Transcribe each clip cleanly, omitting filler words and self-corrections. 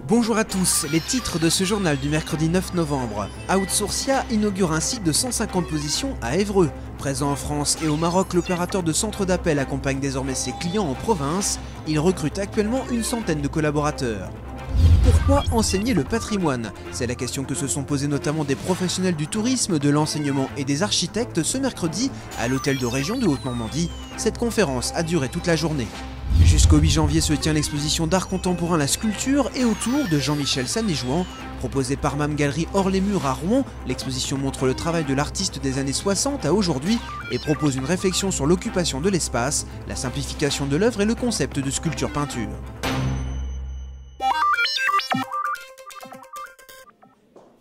Bonjour à tous, les titres de ce journal du mercredi 9 novembre. Outsourcia inaugure un site de 150 positions à Évreux. Présent en France et au Maroc, l'opérateur de centre d'appel accompagne désormais ses clients en province. Il recrute actuellement une centaine de collaborateurs. Pourquoi enseigner le patrimoine? C'est la question que se sont posées notamment des professionnels du tourisme, de l'enseignement et des architectes ce mercredi à l'hôtel de région de Haute-Normandie. Cette conférence a duré toute la journée. Jusqu'au 8 janvier se tient l'exposition d'art contemporain La Sculpture et autour de Jean-Michel Sanéjouan. Proposée par MAM Galerie hors les murs à Rouen, l'exposition montre le travail de l'artiste des années 60 à aujourd'hui et propose une réflexion sur l'occupation de l'espace, la simplification de l'œuvre et le concept de sculpture-peinture.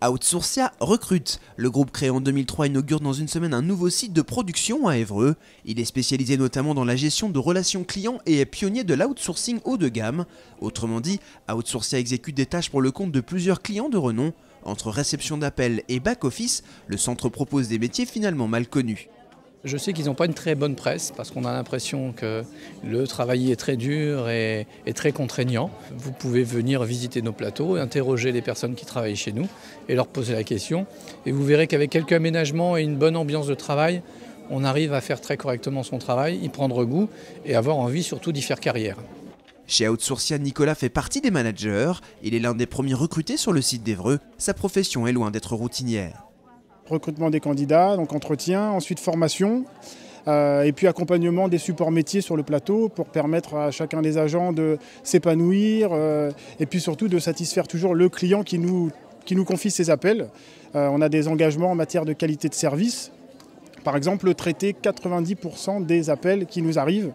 Outsourcia recrute. Le groupe créé en 2003 inaugure dans une semaine un nouveau site de production à Évreux. Il est spécialisé notamment dans la gestion de relations clients et est pionnier de l'outsourcing haut de gamme. Autrement dit, Outsourcia exécute des tâches pour le compte de plusieurs clients de renom. Entre réception d'appels et back-office, le centre propose des métiers finalement mal connus. Je sais qu'ils n'ont pas une très bonne presse parce qu'on a l'impression que le travail est très dur et très contraignant. Vous pouvez venir visiter nos plateaux, interroger les personnes qui travaillent chez nous et leur poser la question. Et vous verrez qu'avec quelques aménagements et une bonne ambiance de travail, on arrive à faire très correctement son travail, y prendre goût et avoir envie surtout d'y faire carrière. Chez Outsourcia, Nicolas fait partie des managers. Il est l'un des premiers recrutés sur le site d'Évreux. Sa profession est loin d'être routinière. Recrutement des candidats, donc entretien, ensuite formation, et puis accompagnement des supports métiers sur le plateau pour permettre à chacun des agents de s'épanouir et puis surtout de satisfaire toujours le client qui nous confie ses appels. On a des engagements en matière de qualité de service, par exemple traiter 90% des appels qui nous arrivent.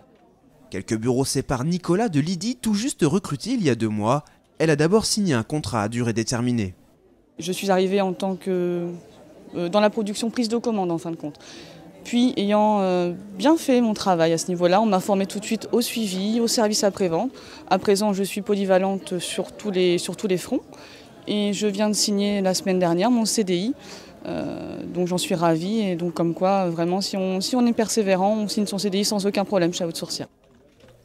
Quelques bureaux séparent Nicolas de Lydie, tout juste recrutée il y a 2 mois. Elle a d'abord signé un contrat à durée déterminée. Je suis arrivée en tant que dans la production prise de commande en fin de compte. Puis ayant bien fait mon travail à ce niveau-là, on m'a formée tout de suite au suivi, au service après-vente. À présent, je suis polyvalente sur tous les fronts et je viens de signer la semaine dernière mon CDI. Donc j'en suis ravie et donc comme quoi vraiment si on est persévérant, on signe son CDI sans aucun problème chez Outsourcia.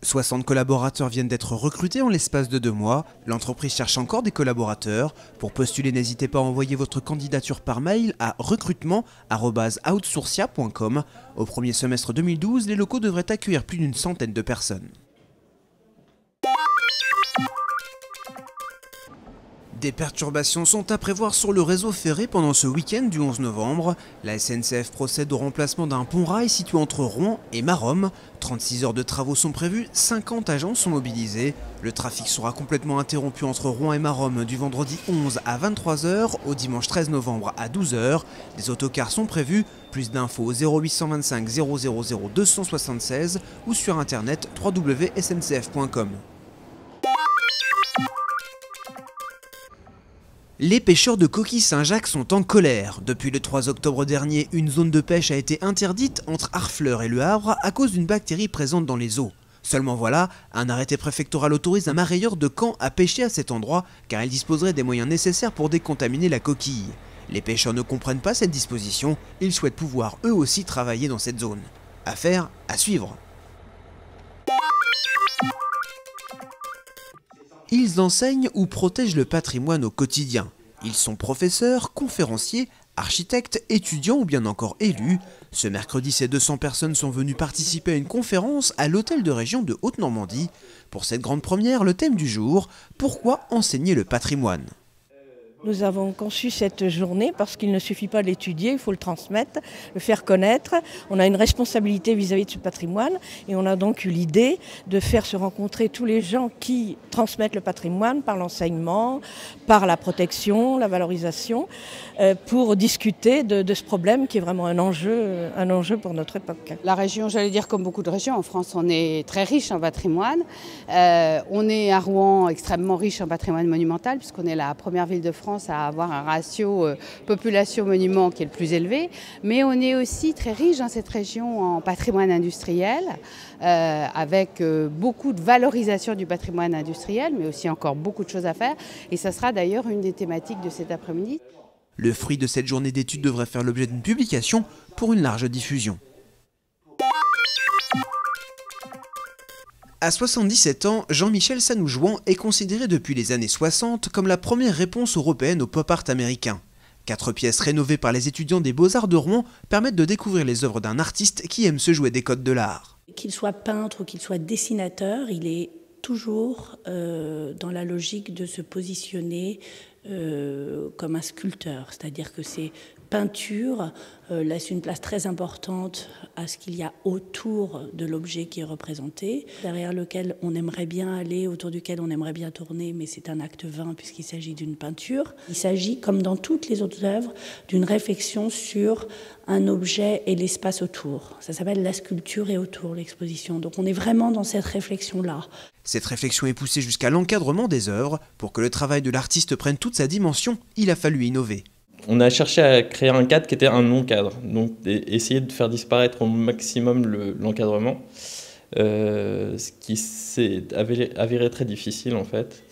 60 collaborateurs viennent d'être recrutés en l'espace de 2 mois. L'entreprise cherche encore des collaborateurs. Pour postuler, n'hésitez pas à envoyer votre candidature par mail à recrutement@outsourcia.com. Au premier semestre 2012, les locaux devraient accueillir plus d'une centaine de personnes. Des perturbations sont à prévoir sur le réseau ferré pendant ce week-end du 11 novembre. La SNCF procède au remplacement d'un pont-rail situé entre Rouen et Maromme. 36 heures de travaux sont prévues, 50 agents sont mobilisés. Le trafic sera complètement interrompu entre Rouen et Maromme du vendredi 11 à 23 h au dimanche 13 novembre à 12 h. Des autocars sont prévus. Plus d'infos au 0825 000 276 ou sur internet www.sncf.com. Les pêcheurs de coquilles Saint-Jacques sont en colère. Depuis le 3 octobre dernier, une zone de pêche a été interdite entre Harfleur et Le Havre à cause d'une bactérie présente dans les eaux. Seulement voilà, un arrêté préfectoral autorise un marailleur de Caen à pêcher à cet endroit car il disposerait des moyens nécessaires pour décontaminer la coquille. Les pêcheurs ne comprennent pas cette disposition, ils souhaitent pouvoir eux aussi travailler dans cette zone. Affaire à suivre. Ils enseignent ou protègent le patrimoine au quotidien. Ils sont professeurs, conférenciers, architectes, étudiants ou bien encore élus. Ce mercredi, ces 200 personnes sont venues participer à une conférence à l'hôtel de région de Haute-Normandie. Pour cette grande première, le thème du jour, pourquoi enseigner le patrimoine ? Nous avons conçu cette journée parce qu'il ne suffit pas de l'étudier, il faut le transmettre, le faire connaître. On a une responsabilité vis-à-vis de ce patrimoine et on a donc eu l'idée de faire se rencontrer tous les gens qui transmettent le patrimoine par l'enseignement, par la protection, la valorisation, pour discuter de ce problème qui est vraiment un enjeu pour notre époque. La région, j'allais dire comme beaucoup de régions, en France on est très riche en patrimoine. On est à Rouen extrêmement riche en patrimoine monumental puisqu'on est la première ville de France à avoir un ratio population-monument qui est le plus élevé, mais on est aussi très riche dans cette région en patrimoine industriel, avec beaucoup de valorisation du patrimoine industriel, mais aussi encore beaucoup de choses à faire, et ça sera d'ailleurs une des thématiques de cet après-midi. Le fruit de cette journée d'études devrait faire l'objet d'une publication pour une large diffusion. À 77 ans, Jean-Michel Sanoujouan est considéré depuis les années 60 comme la première réponse européenne au pop art américain. 4 pièces rénovées par les étudiants des Beaux-Arts de Rouen permettent de découvrir les œuvres d'un artiste qui aime se jouer des codes de l'art. Qu'il soit peintre ou qu'il soit dessinateur, il est toujours dans la logique de se positionner comme un sculpteur, c'est-à-dire que ses peintures laissent une place très importante à ce qu'il y a autour de l'objet qui est représenté, derrière lequel on aimerait bien aller, autour duquel on aimerait bien tourner, mais c'est un acte vain puisqu'il s'agit d'une peinture. Il s'agit, comme dans toutes les autres œuvres, d'une réflexion sur un objet et l'espace autour. Ça s'appelle la sculpture et autour, l'exposition. Donc on est vraiment dans cette réflexion-là. Cette réflexion est poussée jusqu'à l'encadrement des œuvres. Pour que le travail de l'artiste prenne toute sa dimension, il a fallu innover. On a cherché à créer un cadre qui était un non-cadre, donc essayer de faire disparaître au maximum l'encadrement, ce qui s'est avéré très difficile en fait.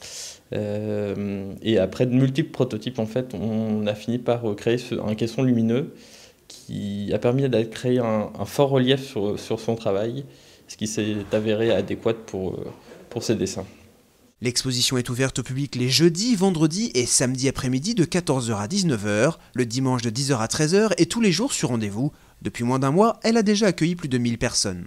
Et après de multiples prototypes, en fait, on a fini par créer un caisson lumineux qui a permis de créer un fort relief sur son travail, ce qui s'est avéré adéquat pour ses dessins. L'exposition est ouverte au public les jeudis, vendredis et samedis après-midi de 14h à 19h, le dimanche de 10h à 13h et tous les jours sur rendez-vous. Depuis moins d'un mois, elle a déjà accueilli plus de 1000 personnes.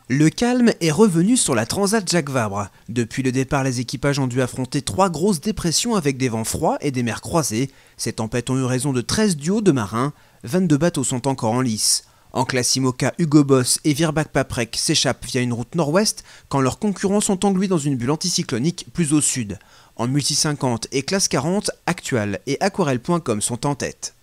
Le calme est revenu sur la Transat Jacques Vabre. Depuis le départ, les équipages ont dû affronter 3 grosses dépressions avec des vents froids et des mers croisées. Ces tempêtes ont eu raison de 13 duos de marins. 22 bateaux sont encore en lice. Anclas IMOCA, Hugo Boss et Virbac Paprec s'échappent via une route nord-ouest quand leurs concurrents sont englués dans une bulle anticyclonique plus au sud. En multi 50 et classe 40, Actual et Aquarelle.com sont en tête.